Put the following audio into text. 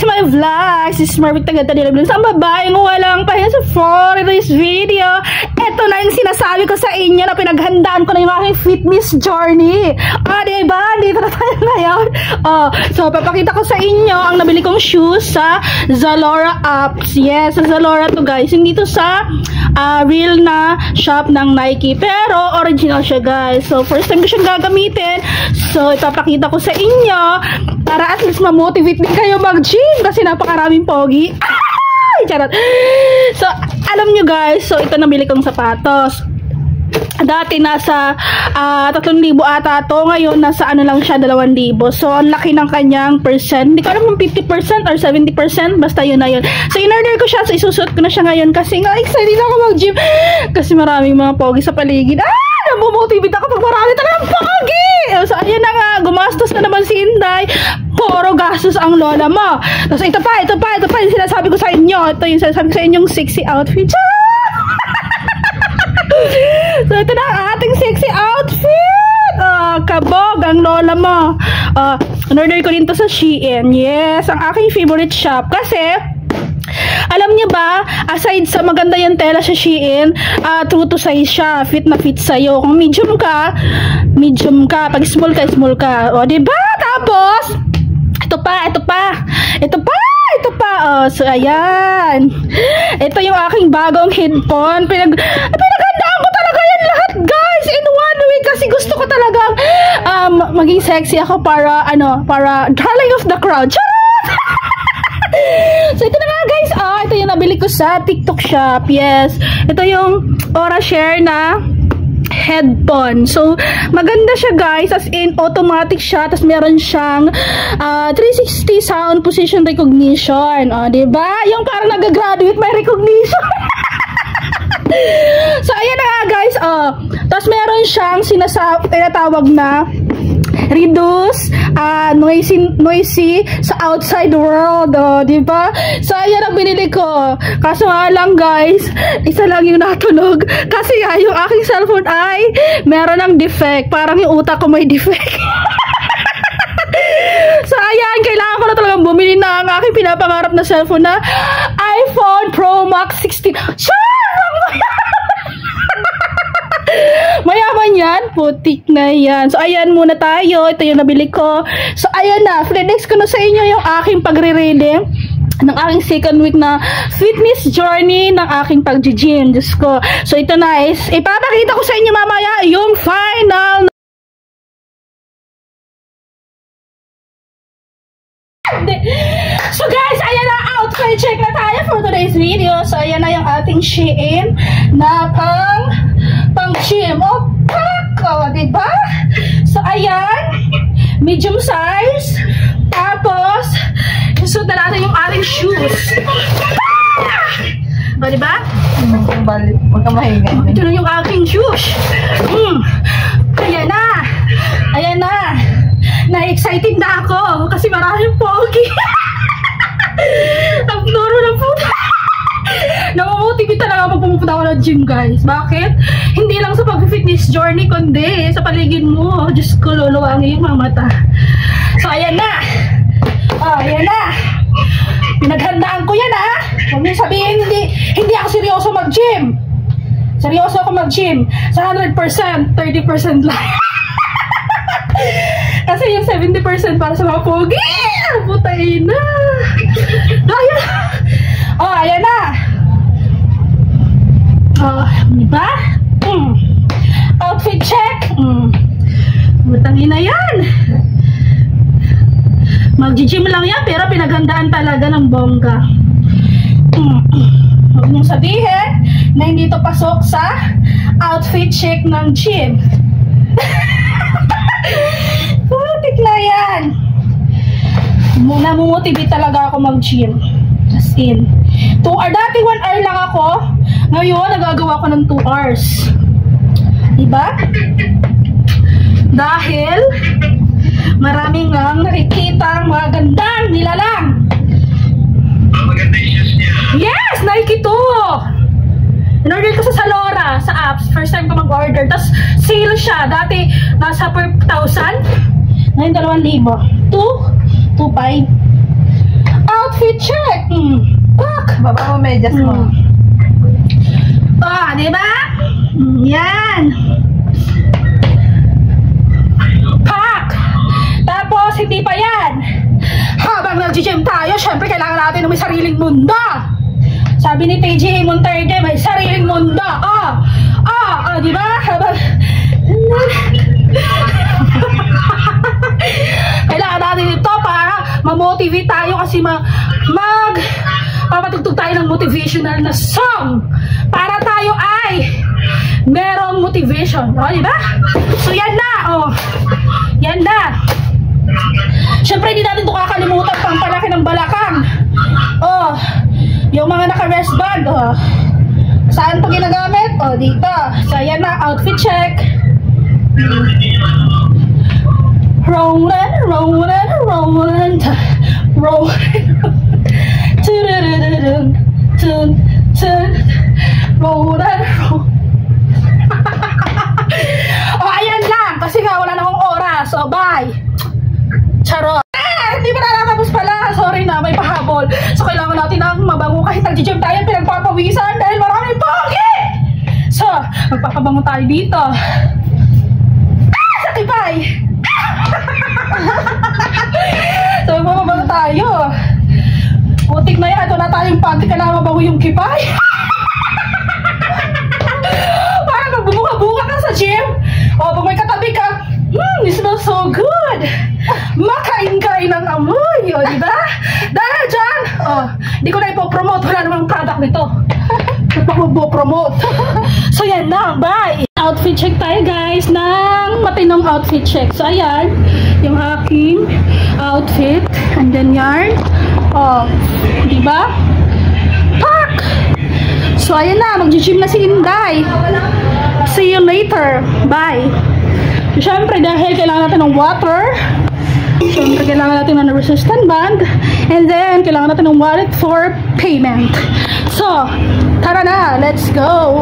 to my vlog. This is Marvic Tagatadila Vlogs. Ang babaeng walang pahinga sa for this video. Ito na yung sinasabi ko sa inyo na pinaghandaan ko na yung aking fitness journey. Diba? Dito na tayo ngayon. So, papakita ko sa inyo ang nabili kong shoes sa Zalora apps. Yes, sa Zalora to guys. Hindi to sa real na shop ng Nike. Pero, original siya guys. So, first time ko siyang gagamitin. So, ipapakita ko sa inyo para at least ma-motivate din kayo mag-gym kasi napakaraming pogi. Ay, charot. So, alam nyo guys, so ito nabili kong sapatos. Dati nasa 3,000 ata to. Ngayon nasa ano lang siya, 2,000. So ang laki ng kanyang percent. Hindi ko alam kung 50% or 70%. Basta yun na yun. So in-order ko siya. So isusuot ko na siya ngayon. Kasi nga excited ako mag-gym. Kasi maraming mga pogi sa paligid. Nabumotivate ako pag marami talagang pogi. So ayan na nga. Gumastos na naman si Inday. Puro gastos ang lola mo. Tapos ito pa yung sinasabi ko sa inyo. Ito yung sinasabi ko sa inyong sexy outfit. So, ito na ang ating sexy outfit. Kabog ang lola mo. In-order ko din to sa Shein. Yes, ang aking favorite shop. Kasi, alam niyo ba, aside sa maganda yung tela sa Shein, true to size siya. Fit na fit sa'yo. Kung medium ka. Pag small ka. O, diba? Tapos, ito pa. So, ayan. Ito yung aking bagong headphone. Pinaghandaan ko talaga yan lahat, guys. In one week. Kasi gusto ko talagang maging sexy ako para darling of the crowd. Charot! So, ito na nga, guys. Ito yung nabili ko sa TikTok shop. Yes. Ito yung Aura Share na headphone. So, maganda siya guys. As in, automatic siya. Tapos meron siyang 360 sound position recognition. Diba? Yung parang nag-graduate may recognition. So, ayan na nga guys. Tapos meron siyang tinatawag na reduce noisy sa outside world, diba? So, ayan ang binili ko. Kaso nga lang, guys, isa lang yung natunog. Kasi nga, yung aking cellphone ay meron ng defect. Parang yung utak ko may defect. So, ayan, kailangan ko na talagang bumili na ang aking pinapangarap na cellphone na iPhone Pro Max 16. Mayaman yan. Putik na yan. So, ayan muna tayo. Ito yung nabili ko. So, ayan na. Flex ko na sa inyo yung aking pagre-reading ng aking second week na fitness journey ng aking pag-gym. Diyos ko. So, ito na is ipapakita ko sa inyo mamaya yung final. So, guys, ayan na. Outfit check na tayo for today's video. So, ayan na yung ating Shein na pang-gym. Diba? So, ayan. Medium size. Tapos, isuot na natin yung ating shoes. Diba? Huwag ka mahinga. Ito na yung aking shoes. Ayan na. Na-excited na ako. Kasi maraming pogi. Ang floro ng puta. Namamotivate talaga pag pumupunta ako ng gym, guys. Bakit? Hindi lang sa pag-fitness journey, kundi sa paligid mo. Diyos ko, luluwangin yung mga mata. So, ayan na. Ayan na. Pinaghandaan ko yan, Huwag niyo sabihin, hindi ako seryoso mag-gym. Seryoso ako mag-gym. Sa 100%, 30% lang. Kasi yung 70% para sa mga pogi. Putay na. Ayan na. Diba? Outfit check. Butangin na yan. Mag-gym lang yan, pero pinaghandaan talaga ng bongga. Huwag niyong sabihin na hindi ito pasok sa outfit check ng gym. Putik na yan. Namomotivate talaga ako mag-gym. As in. 2 hours. Dati 1 hour lang ako. Ngayon, nagagawa ko ng 2 hours. Diba? Dahil, maraming lang nakikita mga gandang nilalang. Maganda yung shoes niya. Yes! Nike to! In-order ko sa Zalora, sa apps. First time ko mag-order. Tapos, sale siya. Dati, nasa per 1,000. Ngayon, 2,000. 2,500. Outfit check. Pak. Baba mo medyas mo. Diba? Yan. Pak. Tapos, hindi pa yan. Habang nag-gym tayo, syempre kailangan natin ng may sariling mundo. Sabi ni PGA Monterde, may sariling mundo. Diba? Habang... Kailangan natin ito para ma-motivate tayo kasi papatugtog tayo ng motivational na song para tayo ay merong motivation. Diba? So yan na. Yan na. Siyempre hindi natin ito kakalimutan pang palaki ng balakang. Yung mga naka-rest band. Saan ito ginagamit? Dito. So yan na. Outfit check. Rolling, rolling, rolling, rolling. Rolling, ayan lang. Kasi nga wala na akong oras. So bye. Charot. Hindi pa nakatapos pala. Sorry na, may pahabol. So kailangan natin ng mabango kahit nag-gym tayo pinagpapawisan dahil maraming pogi. So, magpapabango tayo dito. Sakipay. So, magpapabango tayo. Putik na yan. Wala tayong panty. Kailangan mabango yung kipay. Parang magbubuka-buka ka sa gym. Pag may katabi ka, it smells so good. Makain-kain ng amoy. Diba? Dahil dyan, hindi ko na ipopromote. Wala namang product nito. Magpo-promote. So yan na, bye! Outfit check tayo guys ng matinong outfit check. So ayan, yung aking outfit. And then yarn. Diba? Pak! So ayan na, mag-gym na si Inday. See you later. Bye! Siyempre dahil kailangan natin ng water. Siyempre kailangan natin ng resistant band. And then kailangan natin ng wallet for payment. So, tara na, let's go!